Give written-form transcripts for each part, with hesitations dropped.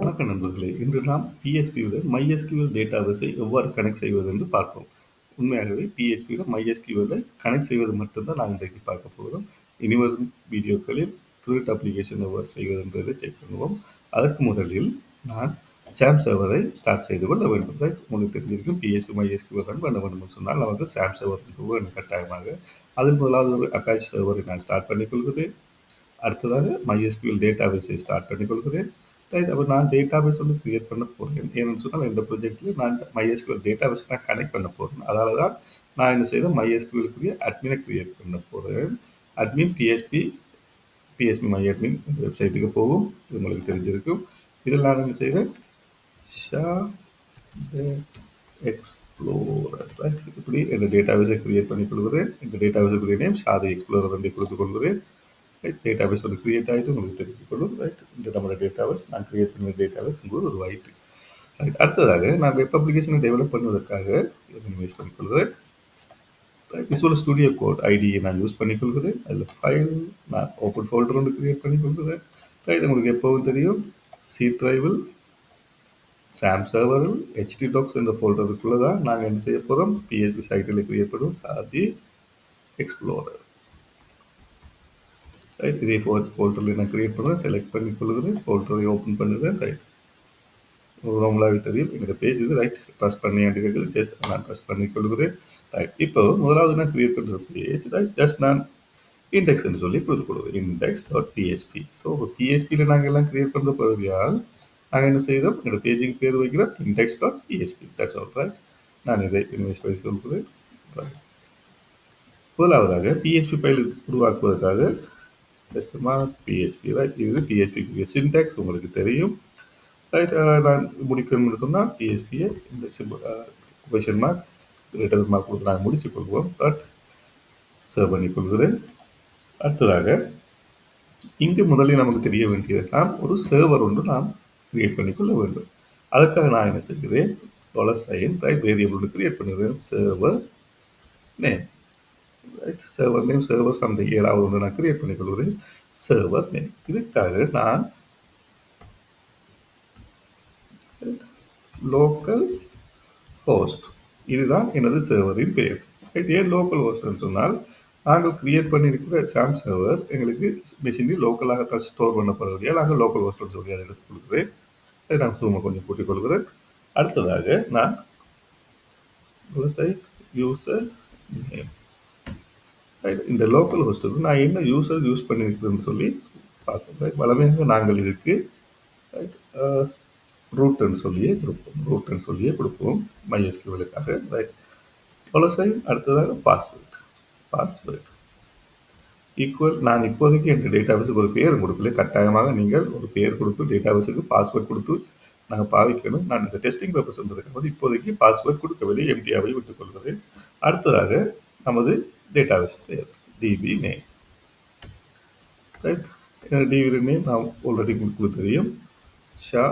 வணக்கம் நண்பர்களே! இன்று நாம் PHPயுடன் MySQL டேட்டாபேஸை எவ்வாறு கனெக்ட் செய்வது என்று பார்ப்போம். உண்மையாகவே PHPயுடன் MySQLஐ கனெக்ட் செய்வது மட்டும் தான் நாம் இன்றைக்கு பார்க்க போகிறோம். இனிவரும் வீடியோக்களில் கிரியேட் அப்ளிகேஷன் எவ்வாறு செய்வது என்பதை செக் பண்ணுவோம். அதற்கு முதலில் நான் SAM சர்வரை ஸ்டார்ட் செய்து கொள்ள வேண்டும். உங்களுக்கு தெரிஞ்சிருக்கும் PHP MySQL ரன் பண்ண வேண்டும் என்று சொன்னால் நமக்கு SAM சர்வர் வேண்டும் கட்டாயமாக. அதில் முதலாவது ஒரு Apache சர்வரை நான் ஸ்டார்ட் பண்ணிக் கொள்கிறேன். அடுத்ததாக MySQL டேட்டாபேஸை ஸ்டார்ட் பண்ணிக் கொள்கிறேன். ரைட், அப்போ நான் டேட்டாபேஸ் வந்து கிரியேட் பண்ண போகிறேன். ஏன்னு சொன்னால் இந்த ப்ராஜெக்ட்டில் நான் MySQL டேட்டாபேஸ் நான் கனெக்ட் பண்ண போகிறேன். அதனால தான் நான் என்ன செய்தேன், MySQLக்குரிய அட்மினை கிரியேட் பண்ண போகிறேன். அட்மின் PHP my admin வெப்சைட்டுக்கு போகும். இது உங்களுக்கு தெரிஞ்சிருக்கும். இதில் நான் என்ன செய்கிறேன், ஷா எக்ஸ்ப்ளோரர் இப்படி இந்த டேட்டாபேஸை கிரியேட் பண்ணி கொள்கிறேன். இந்த டேட்டாபேஸுக்குரிய நேம் ஷாதி எக்ஸ்ப்ளோரர் வந்து கொடுத்துக் கொள்கிறேன். ரைட், டேட்டாபேஸ் வந்து கிரியேட் ஆகிட்டு உங்களுக்கு தெரிஞ்சுக்கொள்ளும். ரைட், இந்த நம்ம டேட்டாபேஸ் நான் கிரியேட் பண்ண டேட்டாபேஸ் உங்களுக்கு ஒரு ஒயிட். ரைட், அடுத்ததாக நான் வெப் அப்ளிகேஷனை டெவலப் பண்ணுவதற்காக இன்வெஸ்ட் பண்ணிக்கொள்கிறேன். விசுவல் ஸ்டுடியோ கோட் ஐடியை நான் யூஸ் பண்ணிக்கொள்கிறேன். அதில் ஃபைல் நான் ஓப்பன் ஃபோல்டர் ஒன்று கிரியேட் பண்ணிக்கொள்கிறேன். ரைட், உங்களுக்கு எப்போவும் தெரியும் சி டிரைவில் சாம் சர்வரில் HTDocs என்ற ஃபோல்டருக்குள்ளே தான் நாங்கள் என்ன செய்ய போகிறோம், PHP சைட்டில் கிரியேட் பண்ணுவோம் சாதி எக்ஸ்ப்ளோரர். ரைட், இதே ஃபோல்டரில் நான் கிரியேட் பண்ணுவேன், செலக்ட் பண்ணி கொள்கிறேன், ஃபோல்டரை ஓப்பன் பண்ணுவேன். ரைட், உங்களாவே தெரியும் எங்களோட பேஜ் இது. ரைட், ப்ரெஸ் பண்ணி கேட்குது, ஜஸ்ட் நான் ப்ரெஸ் பண்ணி கொள்கிறேன். ரைட், இப்போ முதலாவது நான் கிரியேட் பண்ணுற பேஜ், ரைட், ஜஸ்ட் நான் இண்டெக்ஸ்ன்னு சொல்லி கொடுக்குறோம், index.php. ஸோ PHPயில் நாங்கள் எல்லாம் கிரியேட் பண்ணுற பகுதியால் நாங்கள் என்ன செய்கிறோம், எங்களோட பேஜுக்கு பேர் வைக்கிறோம் index.php. That's all. ரைட், நான் இதை இன்வெஸ்ட் பண்ணி சொல்கிறேன். முதலாவதாக PHP ஃபைல் உருவாக்குவதற்காக PHP, ரைட், இது PHP சின்டாக்ஸ் உங்களுக்கு தெரியும். ரைட், நான் முடிக்கணும்னு சொன்னால் PHPயை இந்த கொஷன் மார்க் ரிட்டர்ன் மார்க் கொடுத்து நாங்கள் முடிச்சு கொள்வோம். பட் சேவ் பண்ணி கொள்கிறேன். அடுத்ததாக இங்கு முதலில் நமக்கு தெரிய வேண்டியது, நாம் ஒரு சர்வர் ஒன்று நாம் கிரியேட் பண்ணிக்கொள்ள வேண்டும். அதுக்காக நான் என்ன செய்கிறேன், $sign ரைட் வேரியபிள் கிரியேட் பண்ணுகிறேன், server name. Right, server name server something ஏதாவது ஒன்று நான் கிரியேட் பண்ணிக்கொள்கிறேன், சர்வர் நேம். இதுக்காக நான் லோக்கல் ஹோஸ்ட், இதுதான் எனது சர்வரின் பெயர். ரைட், ஏன் லோக்கல் ஹோஸ்ட்னு சொன்னால் நாங்கள் கிரியேட் பண்ணியிருக்கிற சாம் சர்வர் எங்களுக்கு மெஷினில் லோக்கலாக தான் ஸ்டோர் பண்ணப்படுவதையால் நாங்கள் லோக்கல் ஹோஸ்ட்னு சொல்லி அதை எடுத்து கொடுக்குறேன். அதை நான் சூமை கொஞ்சம் கூட்டிக் கொள்கிறேன். அடுத்ததாக நான் யூசர் நேம். ரைட், இந்த லோக்கல் ஹோஸ்ட்டுக்கு நான் என்ன யூசர் யூஸ் பண்ணியிருக்கிறேன்னு சொல்லி பார்ப்போம். ரைட், வளமையாக நாங்கள் இதுக்கு ரைட் ரூட்னு சொல்லியே கொடுப்போம் MySQLக்காக. ரைட், அடுத்ததாக பாஸ்வேர்ட் ஈக்குவல். நான் இப்போதைக்கு என் டேட்டாபேஸுக்கு ஒரு பேர் கொடுக்கல, கட்டாயமாக நீங்கள் ஒரு பேர் கொடுத்து டேட்டாபேஸுக்கு பாஸ்வேர்ட் கொடுத்து நாங்கள் பாவிக்கணும். நான் இந்த டெஸ்டிங் பர்பஸ் இருக்கும்போது இப்போதைக்கு பாஸ்வேர்ட் கொடுக்கவில்லை, எம்டிஆவை விட்டுக் கொள்கிறேன். அடுத்ததாக நமது டேட்டாபேஸ் பெயர் DB name. Right, DB name நான் ஆல்ரெடி உங்களுக்கு தெரியும், ஷா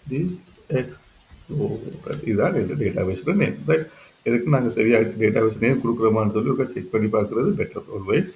தி எக்ஸ்ப்ளோரர். இதுதான் எங்கள் டேட்டாபேஸோட நேம். ரைட், எதுக்கு நாங்கள் சரியாக டேட்டாபேஸ் நேம் கொடுக்குறோமான்னு சொல்லி ஒரு செக் பண்ணி பார்க்குறது பெட்டர் ஆல்வேஸ்.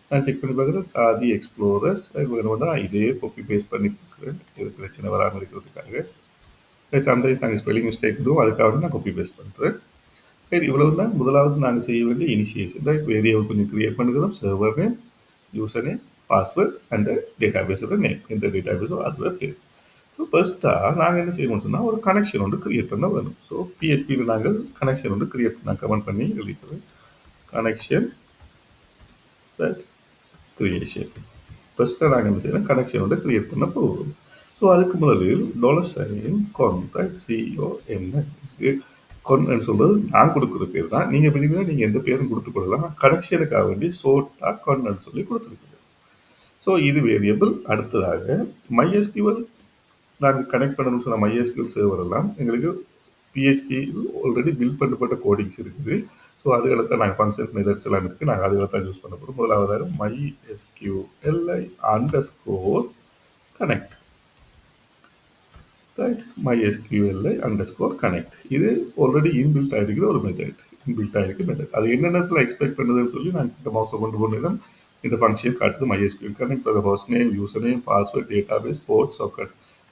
நான் செக் பண்ணி பார்க்குறேன் சாதி எக்ஸ்ப்ளோரர்ஸ். வேணும்னா இதே காப்பி பேஸ்ட் பண்ணி கொடுக்குறேன், இது பிரச்சனை வராமல் இருக்கிறதுக்காக. சம்டைம்ஸ் நாங்கள் ஸ்பெல்லிங் மிஸ்டேக் இருக்கும், அதுக்காக நான் காப்பி பேஸ்ட் பண்ணுறேன். ரைட், இவ்வளவு தான் முதலாவது நாங்கள் செய்ய வேண்டிய இனிஷியேஷன். ரைட், வேரியபிள் கொஞ்சம் கிரியேட் பண்ணுகிறோம், server name, user name, password and டேட்டாபேஸோட நேம். எந்த டேட்டாபேஸோ அதுவே பேர். ஸோ ஃபர்ஸ்ட்டாக நாங்கள் என்ன செய்யணும்னு சொன்னால் ஒரு கனெக்ஷன் ஒன்று கிரியேட் பண்ண வேணும். ஸோ PHPயில் நாங்கள் கனெக்ஷன் ஒன்று கிரியேட் பண்ண கமெண்ட் பண்ணி எழுதிக்கிறோம், கனெக்ஷன் கிரியேஷன். ஃபர்ஸ்ட்டாக நாங்கள் என்ன செய்யணும், கனெக்ஷன் ஒன்று கிரியேட் பண்ண போகிறோம். ஸோ அதுக்கு முதலில் $sign con, ரைட், CON சொல்றது நான் கொடுக்குற பேர் தான். நீங்கள் விரும்பினா நீங்கள் எந்த பேரும் கொடுத்து கொள்ளலாம். கனெக்ஷனுக்காக வேண்டி சோட்டா con சொல்லி கொடுத்துருக்குது. ஸோ இது வேரியபிள். அடுத்ததாக MySQL நாங்கள் கனெக்ட் பண்ணணும்னு சொன்ன MySQL சர்வர் எல்லாம் எங்களுக்கு PHP ஆல்ரெடி பில்ட் பண்ணப்பட்ட கோடிங்ஸ் இருக்குது. ஸோ அதுகளை தான் நாங்கள் ஃபங்க்ஷன் மெத்தட்ஸ் எல்லாம் இருக்குது, நாங்கள் அதுகளை தான் யூஸ் பண்ண போகிறோம். முதலாவதாக MySQLi_connect. ரைட், MySQLi_connect இது ஆல்ரெடி இன்பில்ட் ஆகிருக்கிற ஒரு மெத்தட். அது என்னென்னத்தில் எக்ஸ்பெக்ட் பண்ணுதுன்னு சொல்லி நான் இந்த மவுஸை கொண்டு போனேன். இந்த ஃபங்க்ஷன் காட்டுது MySQL connect for the host name, user name, password, database, port, socket.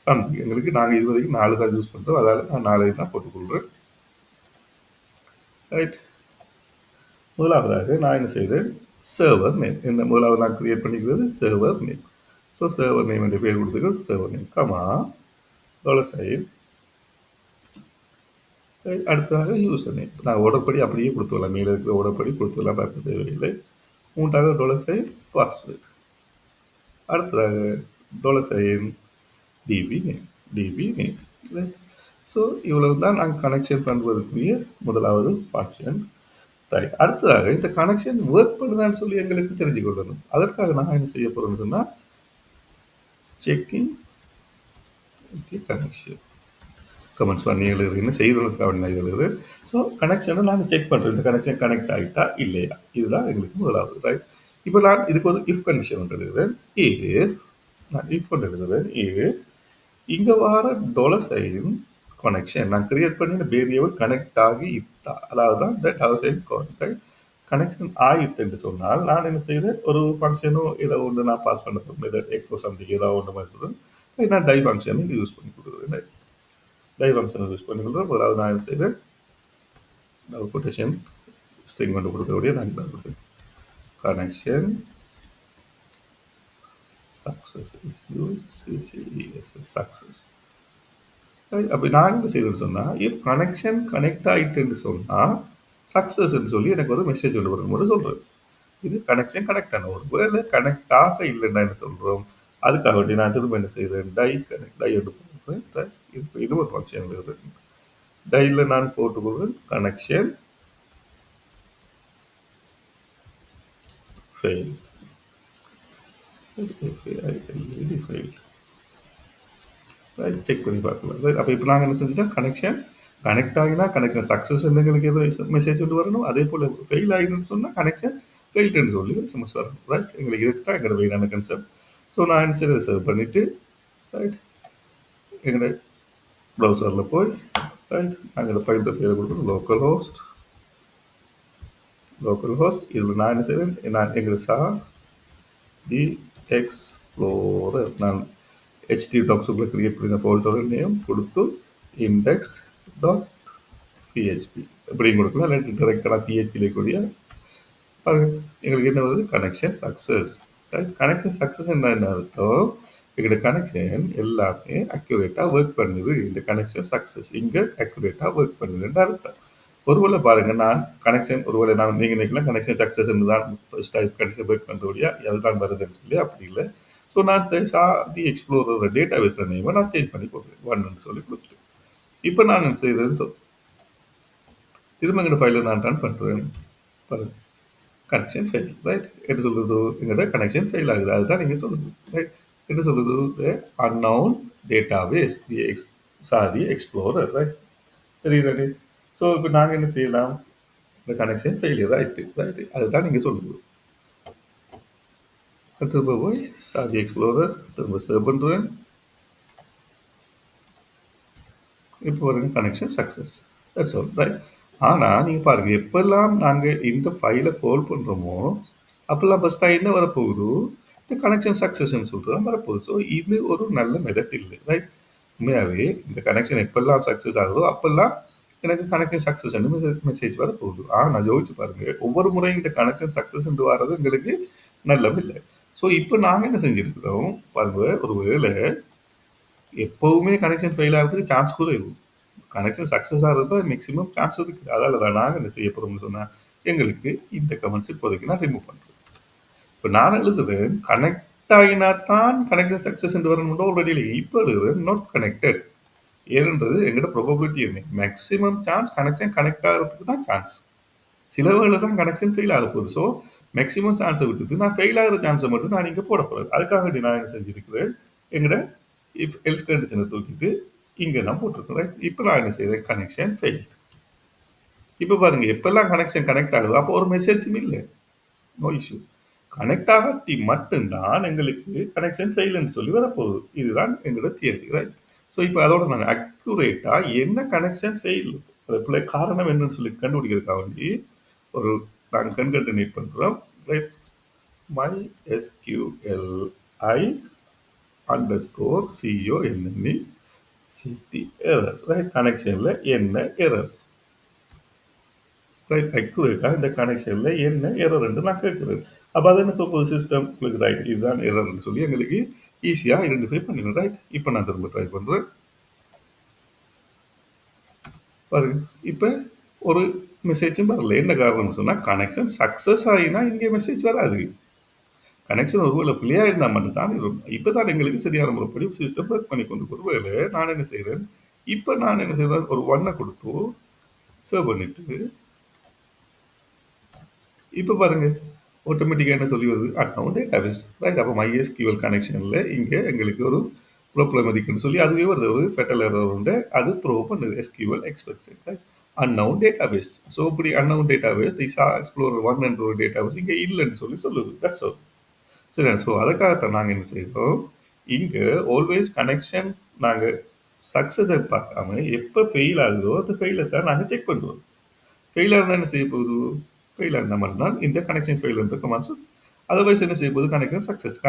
காமிச்சு எங்களுக்கு நாங்கள் இதுவரைக்கும் 4 தான் யூஸ் பண்ணுறோம், அதால் நான் 4 தான் போட்டுக்கொள்கிறேன். ரைட். முதலாவதாக நான் என்ன செய்கிறேன், சர்வர் நேம். என்ன முதலாவது நான் கிரியேட் பண்ணிக்கிறது server name. So server name என்ற பேர் கொடுத்துக்கிறது சர்வர் நேம் கமா $. அடுத்ததாக யூசர் நேம். நான் ஓடப்படி அப்படியே கொடுத்துக்கலாம், மேலே இருக்கிற ஓடப்படி கொடுத்துக்கலாம், பார்க்க தேவையில்லை. மூன்றாவது $பாஸ்வேர்ட். அடுத்ததாக $db name. db name. So இவ்வளவு தான் நாங்கள் கனெக்ஷன் பண்ணுவதற்குரிய முதலாவது ஃபங்க்ஷன். ரைட். அடுத்ததாக இந்த கனெக்ஷன் ஒர்க் பண்ணுதான்னு சொல்லி எங்களுக்கு தெரிஞ்சு கொள்ளணும். அதற்காக நான் என்ன செய்ய போகிறோம்னா செக்கிங் தி கனெக்ஷன் கமெண்ட்ஸ் பண்ணி எழுதுறதுன்னு செய்வதற்காக எழுதுறது. ஸோ கனெக்ஷனை நாங்கள் செக் பண்ணுறோம், இந்த கனெக்ஷன் கனெக்ட் ஆகிட்டா இல்லையா, இதுதான் எங்களுக்கு முதலாவது. ரைட். இப்போ நான் இதுக்கு ஒரு இஃப் கண்டிஷன் ஒன்று எழுதுறேன். நான் இஃப் ஒன்று எழுதுறேன். இங்கே வர $சைன் கனெக்ஷன் நான் கிரியேட் பண்ணி இந்த வேரியபிள் கனெக்ட் ஆகி இத்தா, அதாவது தான் இந்த $சைன் கான்டாக்ட் கனெக்ஷன் ஆகிட்டு என்று சொன்னால் நான் என்ன செய்கிறேன், ஒரு ஃபங்க்ஷனோ ஏதோ ஒன்று நான் பாஸ் பண்ண போகிறேன், ஏதோ எக்கோ சம்திங் ஏதோ ஒன்று மாதிரி சொல்கிறேன். நான் டை ஃபங்க்ஷனை யூஸ் பண்ணி கொடுக்குறேன். டை ஃபங்க்ஷனை யூஸ் பண்ணி கொடுக்குறேன். முதலாவது நான் என்ன செய்கிறேன், கொட்டேஷன் ஸ்ட்ரிங் கொண்டு கொடுக்கக்கூடிய நான் கொடுக்குறேன். Connection success is use success. அப்படி நான் என்ன செய்யணும்னு சொன்னால், இஃப் கனெக்ஷன் கனெக்ட் ஆகிட்டுன்னு சொன்னால் சக்ஸஸ்ன்னு சொல்லி எனக்கு ஒரு மெசேஜ் ஒன்று வரும்போது சொல்கிறேன். இது கனெக்ஷன் கனெக்ட் ஆன ஒரு வேலை கனெக்ட் ஆக இல்லைன்னா என்ன சொல்கிறோம், அதுக்காக வேண்டி நான் திரும்ப என்ன செய்கிறேன், டை எடுத்து போடுறேன். இது ஒரு ஃபங்க்ஷன் இருக்குது. டையில் நான் போட்டுக்கொள்வேன் கனெக்ஷன் ஃபெயில். செக் பண்ணி பார்க்கலாம். அப்போ இப்போ நாங்கள் என்ன செஞ்சுட்டோம், கனெக்ஷன் கனெக்ட் ஆகினா கனெக்ஷன் சக்ஸஸ் எங்களுக்கு ஏதோ மெசேஜ் கொண்டு வரணும். அதே போல் ஃபெயில் ஆகிடுன்னு சொன்னால் கனெக்ஷன் ஃபெயில்டுன்னு சொல்லி எஸ்எம்எஸ் வரணும். ரைட். எங்களுக்கு இதுதான் எங்களோட மெயினான கன்செப்ட். ஸோ நான் என்ன செய்ய சர்வ் பண்ணிவிட்டு ரைட் எங்களோட ப்ரௌசரில் போய் ரைட் நாங்கள் ஃபைல் பேரை கொடுக்கணும், லோக்கல் ஹோஸ்ட். இதில் நான் என்ன செய்வேன், நான் எங்களுக்கு தி எக்ஸ்ப்ளோரர் நான் HT டாக்ஸுக்குள்ளே கிரியேட் பண்ணின ஃபோல்டர் நேம் கொடுத்து index.php இப்படியும் கொடுக்கலாம். இல்லாட்டி டேரெக்டாக PHP கூடிய எங்களுக்கு என்ன வருது, கனெக்ஷன் சக்ஸஸ். கனெக்ஷன் சக்ஸஸ் என்ன அர்த்தம், எங்களோட கனெக்ஷன் எல்லாமே அக்யூரேட்டாக ஒர்க் பண்ணுது. இந்த கனெக்ஷன் சக்ஸஸ் இங்கே அக்யூரேட்டாக ஒர்க் பண்ணுதுன்னு அர்த்தம். ஒருவேளை பாருங்கள், நான் கனெக்ஷன் ஒருவேளை நான் நீங்கள் நினைக்கலாம் கனெக்ஷன் சக்ஸஸ் தான் ஃபர்ஸ்ட் டைப் கனெக்ஷன் ஒர்க் பண்ணுறோடியா அதுதான் வருதுன்னு சொல்லி. அப்படி இல்லை. ஸோ நான் தி எக்ஸ்ப்ளோரோட டேட்டா பேஸ் நேமை நான் சேஞ்ச் பண்ணி போடுறேன், 1ன்னு சொல்லி கொடுத்துட்டு. இப்போ நான் என்ன செய்கிறது, திரும்ப எங்களோட ஃபைலை நான் ரன் பண்ணுறேன். பாருங்க, கனெக்ஷன் ஃபெயில். ரைட். என்ன சொல்கிறது, எங்களோட கனெக்ஷன் ஃபெயில் ஆகுது. அதுதான் நீங்கள் சொல்லுது. ரைட். என்ன சொல்கிறது, அன்னவுன் டேட்டா பேஸ் தி எக்ஸ்ப்ளோரர். ரைட். தெரியுது. ஸோ இப்போ நாங்கள் என்ன செய்யலாம், இந்த கனெக்ஷன் ஃபெயிலியர் ஆகிட்டு. ரைட்டு. அதுதான் நீங்கள் சொல்லுது. திரும்ப போய் தி எக்ஸ்ப்ளோரர் திரும்ப சர்வ் பண்ணுறேன். இப்போ வருங்க connection success. That's all. Right. ஆனால் நீங்கள் பாருங்கள், எப்பெல்லாம் நாங்கள் இந்த ஃபைலை கால் பண்ணுறோமோ அப்போல்லாம் ஃபஸ்ட்டாக என்ன வரப்போகுது, இந்த கனெக்ஷன் சக்ஸஸ்ன்னு சொல்கிறோம் வரப்போகுது. ஸோ இது ஒரு நல்ல மெத்தட் இல்லை. ரைட். உண்மையாகவே இந்த கனெக்ஷன் எப்பெல்லாம் சக்ஸஸ் ஆகுதோ அப்போல்லாம் எனக்கு கனெக்ஷன் சக்ஸஸ் மெசேஜ் வர போகுது. நான் யோசிச்சு பாருங்க, ஒவ்வொரு முறையும் இந்த கனெக்ஷன் சக்ஸஸ் வர்றது எங்களுக்கு நல்லதில்லை. ஸோ இப்போ நாங்கள் என்ன செஞ்சுருக்கிறோம் பாருங்க, ஒரு வேளை எப்போவுமே கனெக்ஷன் ஃபெயில் ஆகிறதுக்கு சான்ஸ் கூட இருக்கும், கனெக்ஷன் சக்ஸஸ் ஆகிறது மேக்ஸிமம் சான்ஸ் இருக்குது. அதால் தான் நாங்கள் என்ன செய்ய போகிறோம்னு சொன்னால் எங்களுக்கு இந்த கமெண்ட்ஸ் இப்போதைக்கு நான் ரிமூவ் பண்ணுறேன். இப்போ நான் எழுதுறேன் கனெக்ட் ஆகினா தான் கனெக்ஷன் சக்ஸஸ் வரணும் ஆல்ரெடி இல்லை. இப்போ எழுதுறேன் நாட் கனெக்டட். ஏன்றது எங்களோட ப்ராபபிலிட்டி என்ன, மேக்ஸிமம் சான்ஸ் கனெக்ஷன் கனெக்ட் ஆகிறதுக்கு தான் சான்ஸ். சில வேளை தான் கனெக்ஷன் ஃபெயில் ஆக போகுது. ஸோ மேக்ஸிமம் சான்ஸை விட்டுட்டு நான் ஃபெயில் ஆகிற சான்ஸை மட்டும் நான் இங்கே போட போகிறேன். அதுக்காக நான் என்ன செஞ்சுருக்கிறேன், எங்களோட இஃப் எல்ஸ் கண்டிஷனை தூக்கிட்டு இங்கே நான் போட்டிருக்கிறேன். இப்போ நான் என்ன செய்கிறேன், கனெக்ஷன் ஃபெயில். இப்போ பாருங்கள், எப்பெல்லாம் கனெக்ஷன் கனெக்ட் ஆகுது அப்போ ஒரு மெசேஜும் இல்லை, நோ இஷ்யூ. கனெக்ட் ஆகட்டி மட்டும்தான் எங்களுக்கு கனெக்ஷன் ஃபெயில்னு சொல்லி வரப்போகுது. இதுதான் எங்களோட தியரி. ரைட். ஸோ இப்போ அதோட நாங்கள் அக்யூரேட்டாக என்ன கனெக்ஷன் ஃபெயில் அதுக்குள்ள காரணம் என்னன்னு சொல்லி கண்டுபிடிக்கிறதுக்காக வேண்டி ஒரு நாங்கள் கன்கன்டினேட் பண்ணுறோம். Right. MySQLi underscore CONNECT errors, right? கனெக்ஷன்ல என்ன எரர்ஸ், ரைட்? அக்யூரேட்டா இந்த கனெக்ஷன்ல என்ன எரர் என்று நான் கேட்கிறேன். அப்ப அது என்ன சொல்றது சிஸ்டம் உங்களுக்கு, ரைட் இதுதான் எரர்னு சொல்லி எங்களுக்கு ஈஸியா ஐடென்டிஃபை பண்ணிடும், ரைட்? இப்போ நான் திரும்ப ட்ரை பண்றேன் பாருங்க. இப்போ ஒரு மெசேஜும் வரல. என்ன காரணம்னு சொன்னா கனெக்ஷன் சக்சஸ் ஆகினா இங்கே மெசேஜ் வராது. கனெக்ஷன் ஒருவேளை பிள்ளையா இருந்தால் மட்டும்தான் இருக்கும். இப்போ தான் எங்களுக்கு சரியான முறைப்படி சிஸ்டம் ஒர்க் பண்ணி கொண்டு ஒருவேளை நான் என்ன செய்கிறேன், இப்போ நான் என்ன செய்கிறேன், ஒரு 1 கொடுத்து சேவ் பண்ணிட்டு இப்போ பாருங்க ஆட்டோமேட்டிக்காக என்ன சொல்லி வருது, அக்கௌண்ட் டேட்டாபேஸ், ரைட்? அப்போ MySQL கனெக்ஷனில் இங்கே எங்களுக்கு ஒரு ப்ராப்ளம் இருக்குன்னு சொல்லி அதுவே வருது, ஒரு ஃபெட்டல் எரர் உண்டு, அது த்ரோ பண்ணுது SQL expected, right? Unknown database. So இப்படி அன்னவுன் டேட்டாபேஸ் எக்ஸ்ப்ளோரர் 1 என்ற ஒரு டேட்டாபேஸ் இங்கே இல்லைன்னு சொல்லி சொல்லுது. That's all. சரி, ஸோ அதுக்காகத்தான் நாங்கள் என்ன செய்கிறோம், இங்கே ஆல்வேஸ் கனெக்ஷன் நாங்கள் சக்ஸஸை பார்க்காம எப்போ ஃபெயில் ஆகுதோ அந்த ஃபெயிலை தான் நாங்கள் செக் பண்ணுவோம். ஃபெயிலாக இருந்தால் என்ன செய்ய போகுது, ஃபெயிலாக இருந்தால் மட்டும்தான் இந்த கனெக்ஷன் ஃபெயில் இருக்க மாதம், அதர்வைஸ் என்ன செய்ய போகுது, கனெக்ஷன் சக்ஸஸ்.